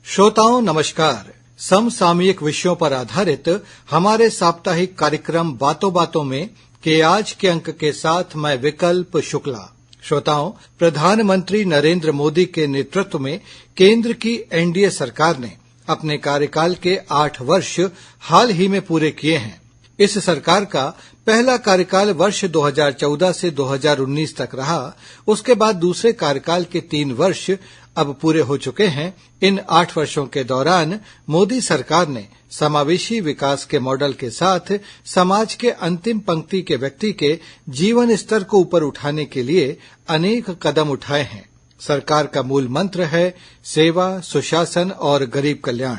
श्रोताओं नमस्कार। समसामयिक विषयों पर आधारित हमारे साप्ताहिक कार्यक्रम बातों बातों में के आज के अंक के साथ मैं विकल्प शुक्ला। श्रोताओं, प्रधानमंत्री नरेंद्र मोदी के नेतृत्व में केंद्र की एनडीए सरकार ने अपने कार्यकाल के 8 वर्ष हाल ही में पूरे किए हैं। इस सरकार का पहला कार्यकाल वर्ष 2014 से 2019 तक रहा। उसके बाद दूसरे कार्यकाल के 3 वर्ष अब पूरे हो चुके हैं। इन 8 वर्षों के दौरान मोदी सरकार ने समावेशी विकास के मॉडल के साथ समाज के अंतिम पंक्ति के व्यक्ति के जीवन स्तर को ऊपर उठाने के लिए अनेक कदम उठाए हैं। सरकार का मूल मंत्र है सेवा, सुशासन और गरीब कल्याण।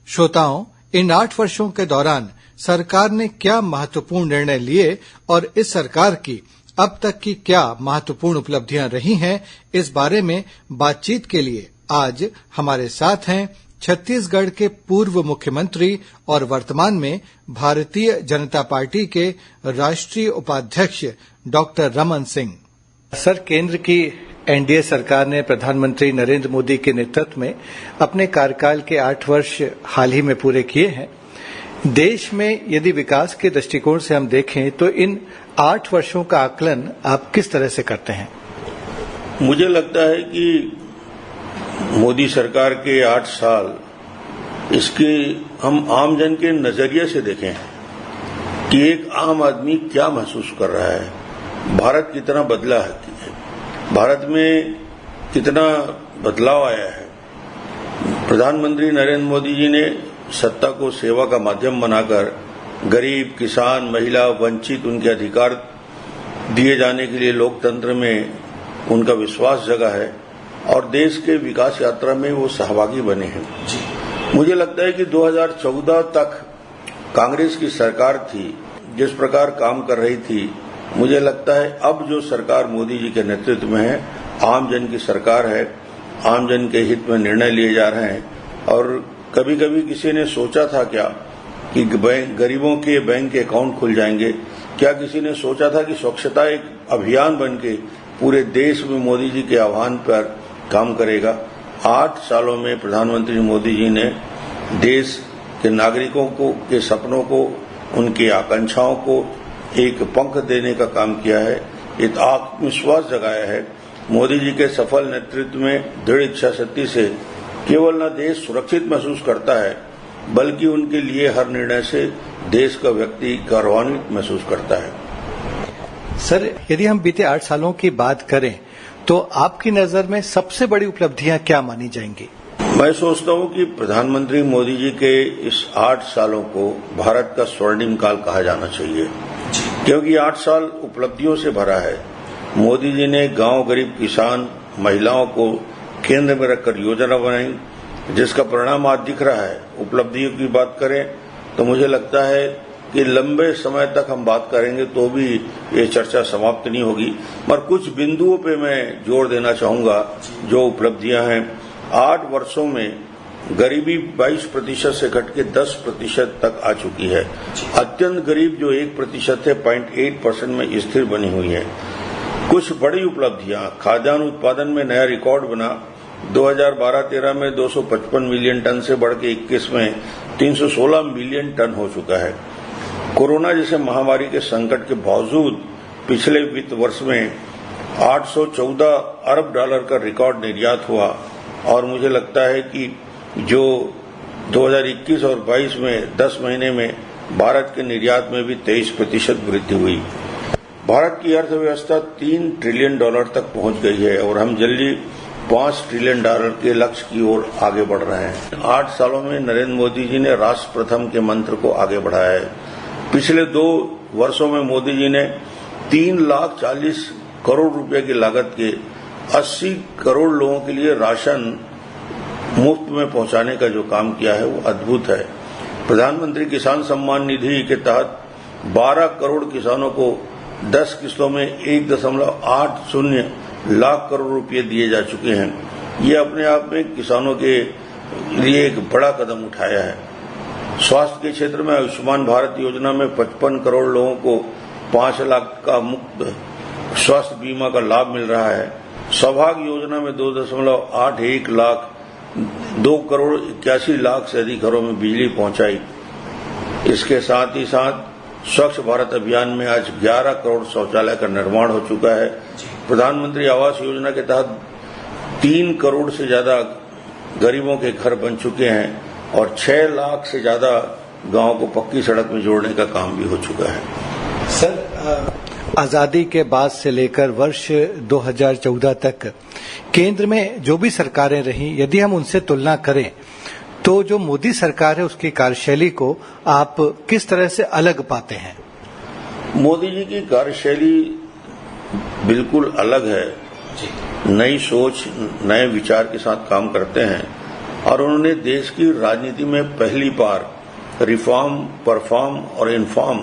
श्रोताओं, इन 8 वर्षों के दौरान सरकार ने क्या महत्वपूर्ण निर्णय लिए और इस सरकार की अब तक की क्या महत्वपूर्ण उपलब्धियां रही हैं, इस बारे में बातचीत के लिए आज हमारे साथ हैं छत्तीसगढ़ के पूर्व मुख्यमंत्री और वर्तमान में भारतीय जनता पार्टी के राष्ट्रीय उपाध्यक्ष डॉक्टर रमन सिंह। सर, केंद्र की एनडीए सरकार ने प्रधानमंत्री नरेंद्र मोदी के नेतृत्व में अपने कार्यकाल के 8 वर्ष हाल ही में पूरे किए हैं। देश में यदि विकास के दृष्टिकोण से हम देखें तो इन 8 वर्षों का आकलन आप किस तरह से करते हैं? मुझे लगता है कि मोदी सरकार के 8 साल इसके हम आमजन के नजरिए से देखें कि एक आम आदमी क्या महसूस कर रहा है, भारत कितना बदला है, भारत में कितना बदलाव आया है। प्रधानमंत्री नरेंद्र मोदी जी ने सत्ता को सेवा का माध्यम बनाकर गरीब, किसान, महिला, वंचित उनके अधिकार दिए जाने के लिए लोकतंत्र में उनका विश्वास जगा है और देश के विकास यात्रा में वो सहभागी बने हैं। मुझे लगता है कि 2014 तक कांग्रेस की सरकार थी, जिस प्रकार काम कर रही थी, मुझे लगता है अब जो सरकार मोदी जी के नेतृत्व में है, आम जन की सरकार है, आम जन के हित में निर्णय लिए जा रहे हैं। और कभी कभी किसी ने सोचा था क्या कि गरीबों के बैंक के अकाउंट खुल जाएंगे? क्या किसी ने सोचा था कि स्वच्छता एक अभियान बन के पूरे देश में मोदी जी के आह्वान पर काम करेगा? 8 सालों में प्रधानमंत्री मोदी जी ने देश के नागरिकों को के सपनों को, उनकी आकांक्षाओं को एक पंख देने का काम किया है, एक आत्मविश्वास जगाया है। मोदी जी के सफल नेतृत्व में दृढ़ इच्छा शक्ति से केवल न देश सुरक्षित महसूस करता है, बल्कि उनके लिए हर निर्णय से देश का व्यक्ति गौरवान्वित महसूस करता है। सर, यदि हम बीते 8 सालों की बात करें तो आपकी नजर में सबसे बड़ी उपलब्धियां क्या मानी जाएंगी? मैं सोचता हूं कि प्रधानमंत्री मोदी जी के इस 8 सालों को भारत का स्वर्णिम काल कहा जाना चाहिए, क्योंकि 8 साल उपलब्धियों से भरा है। मोदी जी ने गांव, गरीब, किसान, महिलाओं को केंद्र में रखकर योजना बनाई, जिसका परिणाम आज दिख रहा है। उपलब्धियों की बात करें तो मुझे लगता है कि लंबे समय तक हम बात करेंगे तो भी ये चर्चा समाप्त नहीं होगी, पर कुछ बिंदुओं पे मैं जोर देना चाहूंगा जो उपलब्धियां हैं। 8 वर्षों में गरीबी 22% से घट के 10% तक आ चुकी है। अत्यंत गरीब जो 1% है, 0.8% में स्थिर बनी हुई है। कुछ बड़ी उपलब्धियां, खाद्यान्न उत्पादन में नया रिकॉर्ड बना। 2012-13 में 255 मिलियन टन से बढ़ के 21 में 316 मिलियन टन हो चुका है। कोरोना जैसे महामारी के संकट के बावजूद पिछले वित्त वर्ष में 814 अरब डॉलर का रिकॉर्ड निर्यात हुआ और मुझे लगता है कि जो 2021 और 22 में 10 महीने में भारत के निर्यात में भी 23% वृद्धि हुई। भारत की अर्थव्यवस्था $3 ट्रिलियन तक पहुंच गई है और हम जल्दी $5 ट्रिलियन के लक्ष्य की ओर आगे बढ़ रहे हैं। 8 सालों में नरेंद्र मोदी जी ने राष्ट्र प्रथम के मंत्र को आगे बढ़ाया है। पिछले 2 वर्षों में मोदी जी ने 3,40,000 करोड़ रुपए की लागत के 80 करोड़ लोगों के लिए राशन मुफ्त में पहुंचाने का जो काम किया है वो अद्भुत है। प्रधानमंत्री किसान सम्मान निधि के तहत 12 करोड़ किसानों को 10 किस्तों में 1.80 लाख करोड़ रुपए दिए जा चुके हैं। ये अपने आप में किसानों के लिए एक बड़ा कदम उठाया है। स्वास्थ्य के क्षेत्र में आयुष्मान भारत योजना में 55 करोड़ लोगों को 5 लाख का मुफ्त स्वास्थ्य बीमा का लाभ मिल रहा है। सौभाग्य योजना में 2.81 लाख 2,81,00,000 से अधिक घरों में बिजली पहुंचाई। इसके साथ ही साथ स्वच्छ भारत अभियान में आज 11 करोड़ शौचालय का निर्माण हो चुका है। प्रधानमंत्री आवास योजना के तहत 3 करोड़ से ज्यादा गरीबों के घर बन चुके हैं और 6 लाख से ज्यादा गांवों को पक्की सड़क में जोड़ने का काम भी हो चुका है। सर, आजादी के बाद से लेकर वर्ष 2014 तक केंद्र में जो भी सरकारें रहीं, यदि हम उनसे तुलना करें तो जो मोदी सरकार है उसकी कार्यशैली को आप किस तरह से अलग पाते हैं? मोदी जी की कार्यशैली बिल्कुल अलग है। नई सोच, नए विचार के साथ काम करते हैं और उन्होंने देश की राजनीति में पहली बार रिफॉर्म, परफॉर्म और इन्फॉर्म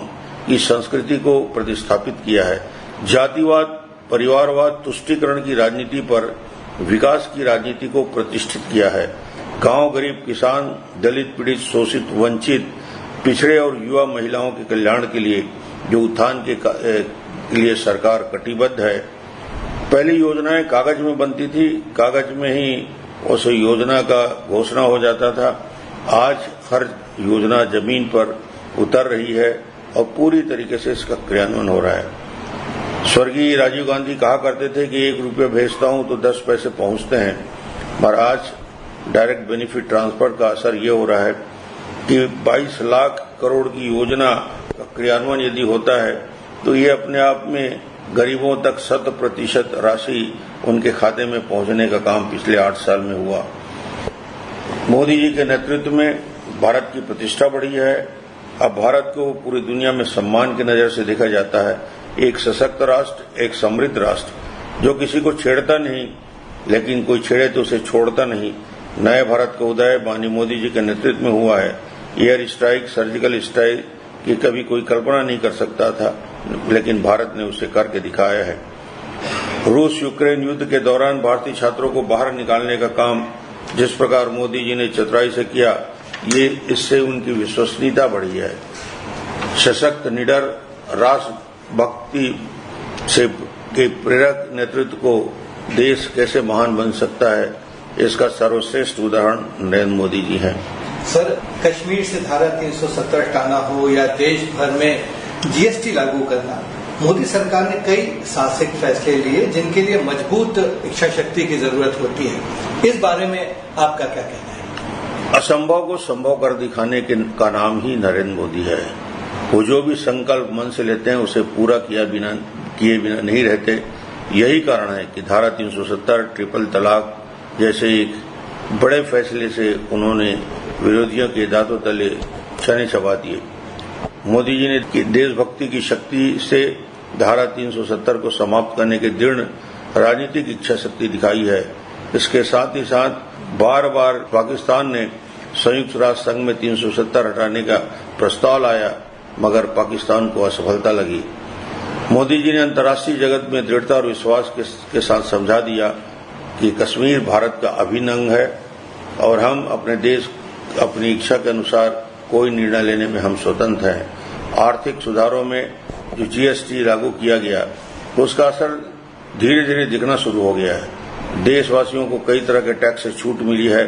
की संस्कृति को प्रतिस्थापित किया है। जातिवाद, परिवारवाद, तुष्टीकरण की राजनीति पर विकास की राजनीति को प्रतिष्ठित किया है। गांव, गरीब, किसान, दलित, पीड़ित, शोषित, वंचित, पिछड़े और युवा महिलाओं के कल्याण के लिए जो उत्थान के लिए सरकार कटिबद्ध है। पहली योजनाएं कागज में बनती थी, कागज में ही उस योजना का घोषणा हो जाता था। आज हर योजना जमीन पर उतर रही है और पूरी तरीके से इसका क्रियान्वयन हो रहा है। स्वर्गीय राजीव गांधी कहा करते थे कि 1 रुपया भेजता हूं तो 10 पैसे पहुंचते हैं, पर आज डायरेक्ट बेनिफिट ट्रांसफर का असर ये हो रहा है कि 22 लाख करोड़ की योजना का क्रियान्वयन यदि होता है तो ये अपने आप में गरीबों तक 100% राशि उनके खाते में पहुंचने का काम पिछले 8 साल में हुआ। मोदी जी के नेतृत्व में भारत की प्रतिष्ठा बढ़ी है। अब भारत को पूरी दुनिया में सम्मान की नजर से देखा जाता है। एक सशक्त राष्ट्र, एक समृद्ध राष्ट्र जो किसी को छेड़ता नहीं, लेकिन कोई छेड़े तो उसे छोड़ता नहीं। नए भारत का उदय माननीय मोदी जी के नेतृत्व में हुआ है। एयर स्ट्राइक, सर्जिकल स्ट्राइक की कभी कोई कल्पना नहीं कर सकता था, लेकिन भारत ने उसे करके दिखाया है। रूस यूक्रेन युद्ध के दौरान भारतीय छात्रों को बाहर निकालने का काम जिस प्रकार मोदी जी ने चतुराई से किया, ये इससे उनकी विश्वसनीयता बढ़ी है। सशक्त, निडर, राष्ट्रभक्ति से के प्रेरक नेतृत्व को देश कैसे महान बन सकता है, इसका सर्वश्रेष्ठ उदाहरण नरेंद्र मोदी जी हैं। सर, कश्मीर से धारा 370 हटाना हो या देश भर में जीएसटी लागू करना, मोदी सरकार ने कई साहसिक फैसले लिए जिनके लिए मजबूत इच्छा शक्ति की जरूरत होती है। इस बारे में आपका क्या कहना है? असंभव को संभव कर दिखाने का नाम ही नरेंद्र मोदी है। वो जो भी संकल्प मन से लेते हैं उसे पूरा किए बिना नहीं रहते। यही कारण है कि धारा 370, ट्रिपल तलाक जैसे एक बड़े फैसले से उन्होंने विरोधियों के दांतों तले छने चबा दिए। मोदी जी ने देशभक्ति की शक्ति से धारा 370 को समाप्त करने की दृढ़ राजनीतिक इच्छा शक्ति दिखाई है। इसके साथ ही साथ बार बार पाकिस्तान ने संयुक्त राष्ट्र संघ में 370 हटाने का प्रस्ताव लाया, मगर पाकिस्तान को असफलता लगी। मोदी जी ने अंतर्राष्ट्रीय जगत में दृढ़ता और विश्वास के साथ समझा दिया कि कश्मीर भारत का अभिन्न अंग है और हम अपने देश अपनी इच्छा के अनुसार कोई निर्णय लेने में हम स्वतंत्र हैं। आर्थिक सुधारों में जो जीएसटी लागू किया गया उसका असर धीरे धीरे दिखना शुरू हो गया है। देशवासियों को कई तरह के टैक्स से छूट मिली है।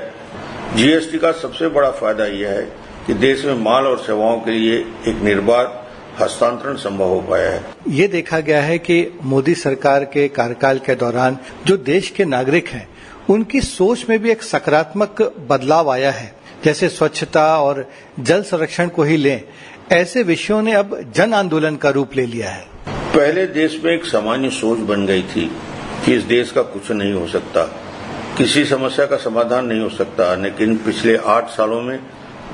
जीएसटी का सबसे बड़ा फायदा यह है कि देश में माल और सेवाओं के लिए एक निर्बाध हस्तांतरण संभव हो पाया है। ये देखा गया है कि मोदी सरकार के कार्यकाल के दौरान जो देश के नागरिक हैं उनकी सोच में भी एक सकारात्मक बदलाव आया है। जैसे स्वच्छता और जल संरक्षण को ही लें, ऐसे विषयों ने अब जन आंदोलन का रूप ले लिया है। पहले देश में एक सामान्य सोच बन गई थी कि इस देश का कुछ नहीं हो सकता, किसी समस्या का समाधान नहीं हो सकता, लेकिन पिछले 8 सालों में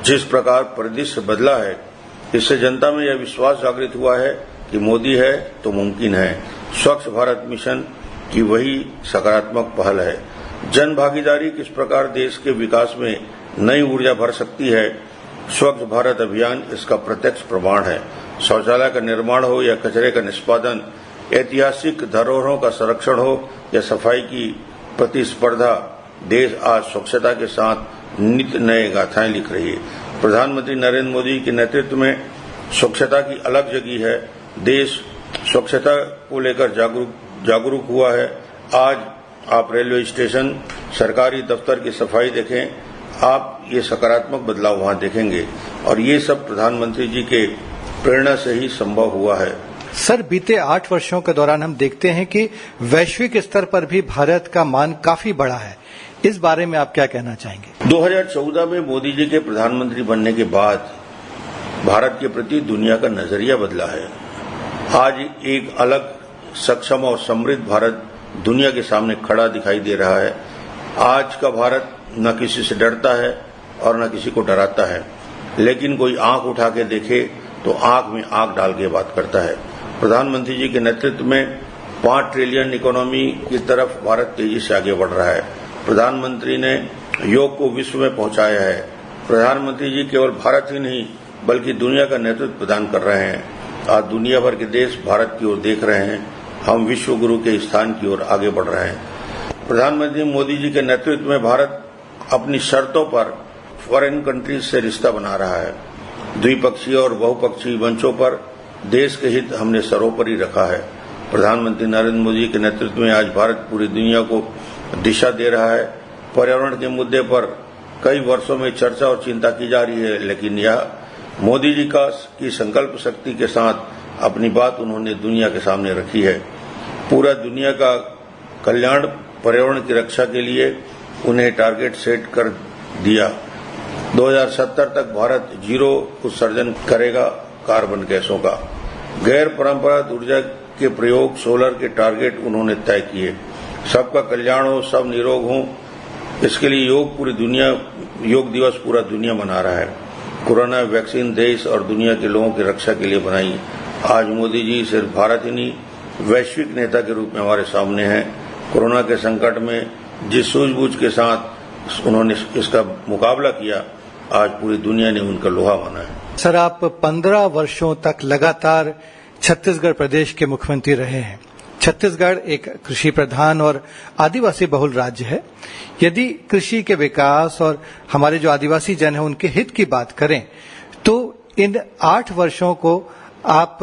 जिस प्रकार परिदृश्य बदला है, इससे जनता में यह विश्वास जागृत हुआ है कि मोदी है तो मुमकिन है। स्वच्छ भारत मिशन की वही सकारात्मक पहल है। जन भागीदारी किस प्रकार देश के विकास में नई ऊर्जा भर सकती है, स्वच्छ भारत अभियान इसका प्रत्यक्ष प्रमाण है। शौचालय का निर्माण हो या कचरे का निष्पादन, ऐतिहासिक धरोहरों का संरक्षण हो या सफाई की प्रतिस्पर्धा, देश आज स्वच्छता के साथ नित्य नए गाथाएं लिख रही है। प्रधानमंत्री नरेंद्र मोदी के नेतृत्व में स्वच्छता की अलग जगह है। देश स्वच्छता को लेकर जागरूक हुआ है। आज आप रेलवे स्टेशन, सरकारी दफ्तर की सफाई देखें, आप ये सकारात्मक बदलाव वहां देखेंगे और ये सब प्रधानमंत्री जी के प्रेरणा से ही संभव हुआ है। सर, बीते 8 वर्षों के दौरान हम देखते हैं कि वैश्विक स्तर पर भी भारत का मान काफी बढ़ा है। इस बारे में आप क्या कहना चाहेंगे? 2014 में मोदी जी के प्रधानमंत्री बनने के बाद भारत के प्रति दुनिया का नजरिया बदला है। आज एक अलग, सक्षम और समृद्ध भारत दुनिया के सामने खड़ा दिखाई दे रहा है। आज का भारत न किसी से डरता है और न किसी को डराता है, लेकिन कोई आंख उठा के देखे तो आंख में आंख डाल के बात करता है। प्रधानमंत्री जी के नेतृत्व में 5 ट्रिलियन इकोनॉमी की तरफ भारत तेजी से आगे बढ़ रहा है। प्रधानमंत्री ने योग को विश्व में पहुंचाया है। प्रधानमंत्री जी केवल भारत ही नहीं बल्कि दुनिया का नेतृत्व प्रदान कर रहे हैं। आज दुनिया भर के देश भारत की ओर देख रहे हैं। हम विश्व गुरु के स्थान की ओर आगे बढ़ रहे हैं। प्रधानमंत्री मोदी जी के नेतृत्व में भारत अपनी शर्तों पर फॉरेन कंट्रीज से रिश्ता बना रहा है। द्विपक्षीय और बहुपक्षीय मंचों पर देश के हित हमने सर्वोपरि रखा है। प्रधानमंत्री नरेंद्र मोदी के नेतृत्व में आज भारत पूरी दुनिया को दिशा दे रहा है। पर्यावरण के मुद्दे पर कई वर्षों में चर्चा और चिंता की जा रही है, लेकिन यह मोदी जी की संकल्प शक्ति के साथ अपनी बात उन्होंने दुनिया के सामने रखी है। पूरा दुनिया का कल्याण, पर्यावरण की रक्षा के लिए उन्हें टारगेट सेट कर दिया। 2070 तक भारत 0 उत्सर्जन करेगा कार्बन गैसों का। गैर परंपरागत ऊर्जा के प्रयोग, सोलर के टारगेट उन्होंने तय किए। सबका कल्याण हो, सब निरोग हो, इसके लिए योग दिवस पूरा दुनिया मना रहा है। कोरोना वैक्सीन देश और दुनिया के लोगों की रक्षा के लिए बनाई। आज मोदी जी सिर्फ भारत ही नहीं, वैश्विक नेता के रूप में हमारे सामने हैं। कोरोना के संकट में जिस सूझबूझ के साथ उन्होंने इसका मुकाबला किया, आज पूरी दुनिया ने उनका लोहा माना है। सर, आप 15 वर्षों तक लगातार छत्तीसगढ़ प्रदेश के मुख्यमंत्री रहे हैं। छत्तीसगढ़ एक कृषि प्रधान और आदिवासी बहुल राज्य है। यदि कृषि के विकास और हमारे जो आदिवासी जन हैं उनके हित की बात करें तो इन 8 वर्षों को आप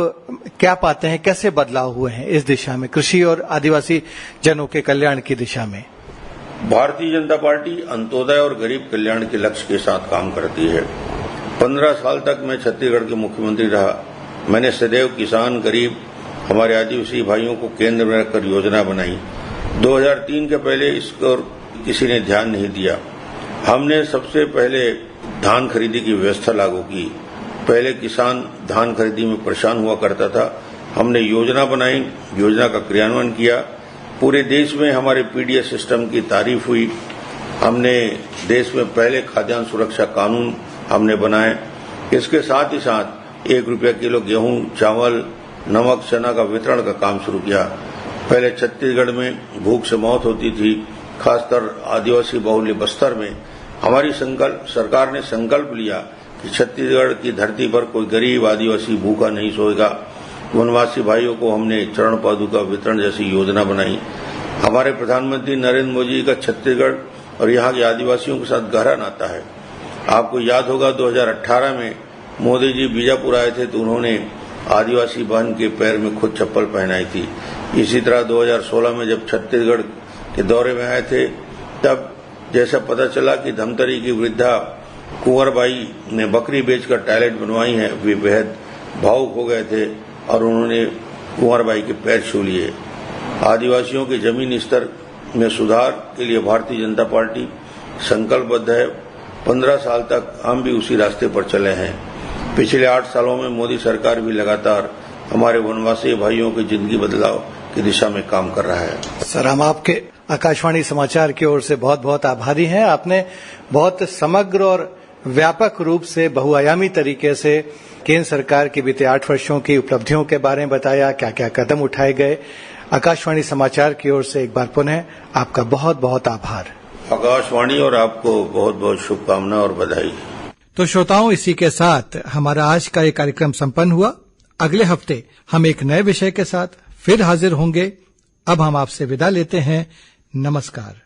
क्या पाते हैं, कैसे बदलाव हुए हैं इस दिशा में, कृषि और आदिवासी जनों के कल्याण की दिशा में? भारतीय जनता पार्टी अंत्योदय और गरीब कल्याण के लक्ष्य के साथ काम करती है। 15 साल तक मैं छत्तीसगढ़ के मुख्यमंत्री रहा। मैंने सदैव किसान, गरीब, हमारे आदिवासी भाइयों को केंद्र में रखकर योजना बनाई। 2003 के पहले इसको किसी ने ध्यान नहीं दिया। हमने सबसे पहले धान खरीदी की व्यवस्था लागू की। पहले किसान धान खरीदी में परेशान हुआ करता था। हमने योजना बनाई, योजना का क्रियान्वयन किया। पूरे देश में हमारे पीडीएस सिस्टम की तारीफ हुई। हमने देश में पहले खाद्यान्न सुरक्षा कानून हमने बनाए। इसके साथ ही साथ 1 रुपया किलो गेहूं, चावल, नमक, चना का वितरण का काम शुरू किया। पहले छत्तीसगढ़ में भूख से मौत होती थी, खासकर आदिवासी बहुल्य बस्तर में। हमारी सरकार ने संकल्प लिया कि छत्तीसगढ़ की धरती पर कोई गरीब आदिवासी भूखा नहीं सोएगा। वनवासी भाइयों को हमने चरण पादुका वितरण जैसी योजना बनाई। हमारे प्रधानमंत्री नरेंद्र मोदी का छत्तीसगढ़ और यहाँ के आदिवासियों के साथ गहरा नाता है। आपको याद होगा 2018 में मोदी जी बीजापुर आए थे तो उन्होंने आदिवासी बहन के पैर में खुद चप्पल पहनाई थी। इसी तरह 2016 में जब छत्तीसगढ़ के दौरे में आए थे तब जैसा पता चला कि धमतरी की वृद्धा कुंवरबाई ने बकरी बेचकर टॉयलेट बनवाई है, वे बेहद भावुक हो गए थे और उन्होंने कुंवरबाई के पैर छू लिए। आदिवासियों के जमीनी स्तर में सुधार के लिए भारतीय जनता पार्टी संकल्पबद्ध है। 15 साल तक हम भी उसी रास्ते पर चले हैं। पिछले 8 सालों में मोदी सरकार भी लगातार हमारे वनवासी भाइयों की जिंदगी बदलाव की दिशा में काम कर रहा है। सर, हम आपके आकाशवाणी समाचार की ओर से बहुत बहुत आभारी हैं। आपने बहुत समग्र और व्यापक रूप से बहुआयामी तरीके से केंद्र सरकार की बीते 8 वर्षों की उपलब्धियों के बारे में बताया, क्या क्या कदम उठाए गए। आकाशवाणी समाचार की ओर से एक बार पुनः आपका बहुत बहुत आभार। आकाशवाणी और आपको बहुत बहुत शुभकामना और बधाई। तो श्रोताओं, इसी के साथ हमारा आज का ये कार्यक्रम संपन्न हुआ। अगले हफ्ते हम एक नए विषय के साथ फिर हाजिर होंगे। अब हम आपसे विदा लेते हैं। नमस्कार।